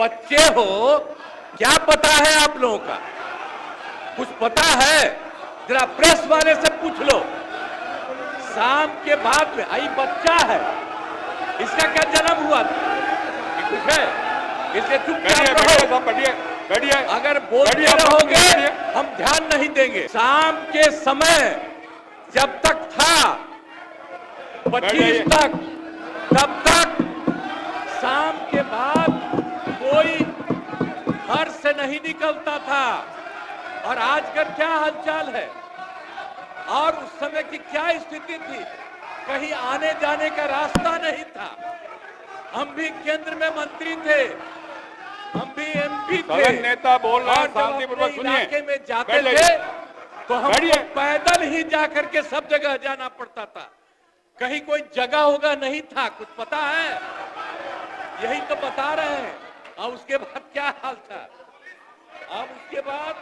बच्चे हो, क्या पता है आप लोगों का? कुछ पता है? जरा प्रेस वाले से पूछ लो। शाम के बाद में आई बच्चा है, इसका क्या जन्म हुआ था? कुछ है? इसे चुपचाप रहो। बैठिए। अगर बोलते रहोगे हम ध्यान नहीं देंगे। शाम के समय जब तक था 25 तक, तब तक शाम के बाद कोई घर से नहीं निकलता था। और आजकल क्या हालचाल है और उस समय की क्या स्थिति थी? कहीं आने जाने का रास्ता नहीं था। हम भी केंद्र में मंत्री थे, हम भी एमपी थे। नेता बोल रहा है, शांतिपूर्वक सुनिए। इलाके में जाते थे तो हमको पैदल ही जाकर के सब जगह जाना पड़ता था। कहीं कोई जगह होगा नहीं था। कुछ पता है? यही तो बता रहे हैं। और उसके बाद क्या हाल था? अब उसके बाद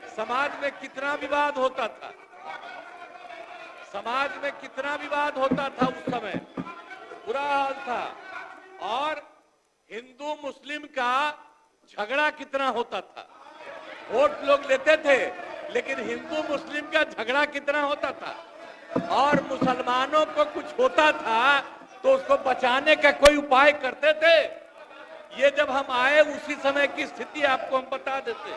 समाज में कितना विवाद होता था। समाज में कितना विवाद होता था उस समय, बुरा हाल था। और हिंदू मुस्लिम का झगड़ा कितना होता था। वोट लोग लेते थे, लेकिन हिंदू मुस्लिम का झगड़ा कितना होता था। और मुसलमानों को कुछ होता था तो उसको बचाने का कोई उपाय करते थे। ये जब हम आए उसी समय की स्थिति आपको हम बता देते,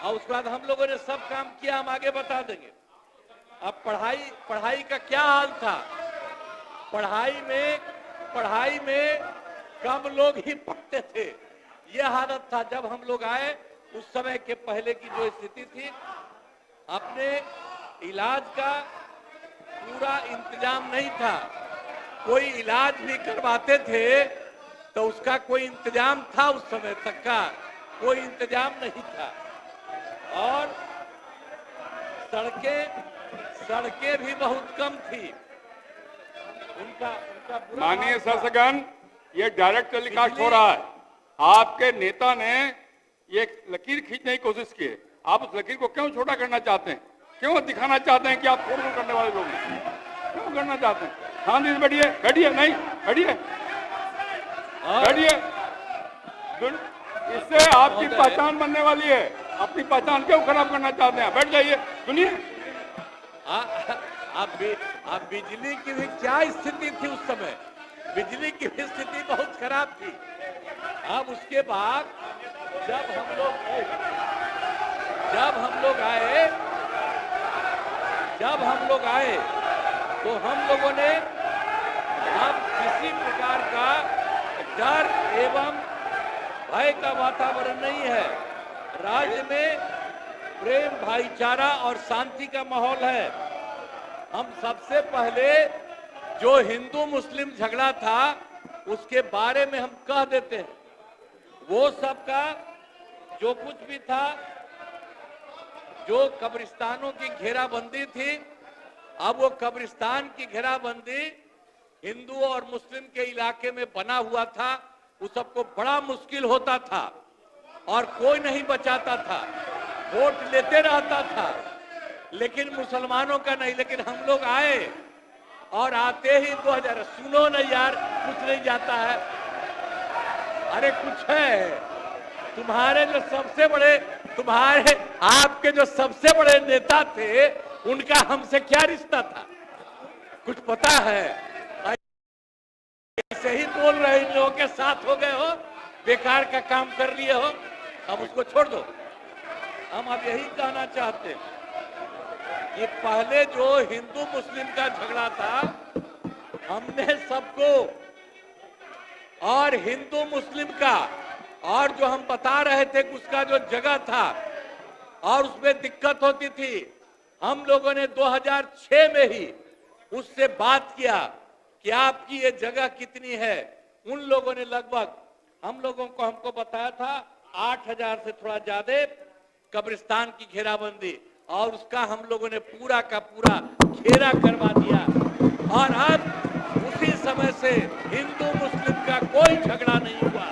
और उसके बाद हम लोगों ने सब काम किया, हम आगे बता देंगे। अब पढ़ाई का क्या हाल था? पढ़ाई में कम लोग ही पढ़ते थे। यह हालत था जब हम लोग आए। उस समय के पहले की जो स्थिति थी, अपने इलाज का पूरा इंतजाम नहीं था। कोई इलाज भी करवाते थे तो उसका कोई इंतजाम था? उस समय तक का कोई इंतजाम नहीं था। और सड़कें भी बहुत कम थी। उनका माननीय शासकगण, ये डायरेक्ट टेलीकास्ट हो रहा है। आपके नेता ने ये लकीर खींचने की कोशिश की है। आप उस लकीर को क्यों छोटा करना चाहते हैं? क्यों दिखाना चाहते हैं कि आप फोड़ करने वाले लोग हैं? क्यों करना चाहते हैं? शांति से बैठिए। नहीं बैठिए। इससे आपकी पहचान बनने वाली है। अपनी पहचान क्यों खराब करना चाहते हैं? बैठ जाइए, सुनिए। आप बिजली की भी क्या स्थिति थी उस समय? बिजली की भी स्थिति बहुत खराब थी। अब उसके बाद जब हम लोग आए तो हम लोगों ने अब किसी प्रकार का डर एवं भय का वातावरण नहीं है। राज्य में प्रेम, भाईचारा और शांति का माहौल है। हम सबसे पहले जो हिंदू मुस्लिम झगड़ा था उसके बारे में हम कह देते हैं। वो सबका जो कुछ भी था, जो कब्रिस्तानों की घेराबंदी थी, अब वो कब्रिस्तान की घेराबंदी हिंदू और मुस्लिम के इलाके में बना हुआ था। उस सबको बड़ा मुश्किल होता था और कोई नहीं बचाता था। वोट लेते रहता था, लेकिन मुसलमानों का नहीं। लेकिन हम लोग आए और आते ही 2000, सुनो न यार, कुछ नहीं जाता है। अरे कुछ है। आपके जो सबसे बड़े नेता थे, उनका हमसे क्या रिश्ता था? कुछ पता है? ऐसे ही बोल रहे, इन लोगों के साथ हो गए हो, बेकार का काम कर लिए हो, अब उसको छोड़ दो। हम अब यही कहना चाहते हैं कि पहले जो हिंदू मुस्लिम का झगड़ा था, हमने सबको, और हिंदू मुस्लिम का, और जो हम बता रहे थे उसका जो जगह था और उसमें दिक्कत होती थी, हम लोगों ने 2006 में ही उससे बात किया कि आपकी ये जगह कितनी है। उन लोगों ने लगभग हमको बताया था 8000 से थोड़ा ज्यादा कब्रिस्तान की घेराबंदी, और उसका हम लोगों ने पूरा का पूरा घेरा करवा दिया। और अब उसी समय से हिंदू मुस्लिम का कोई झगड़ा नहीं हुआ।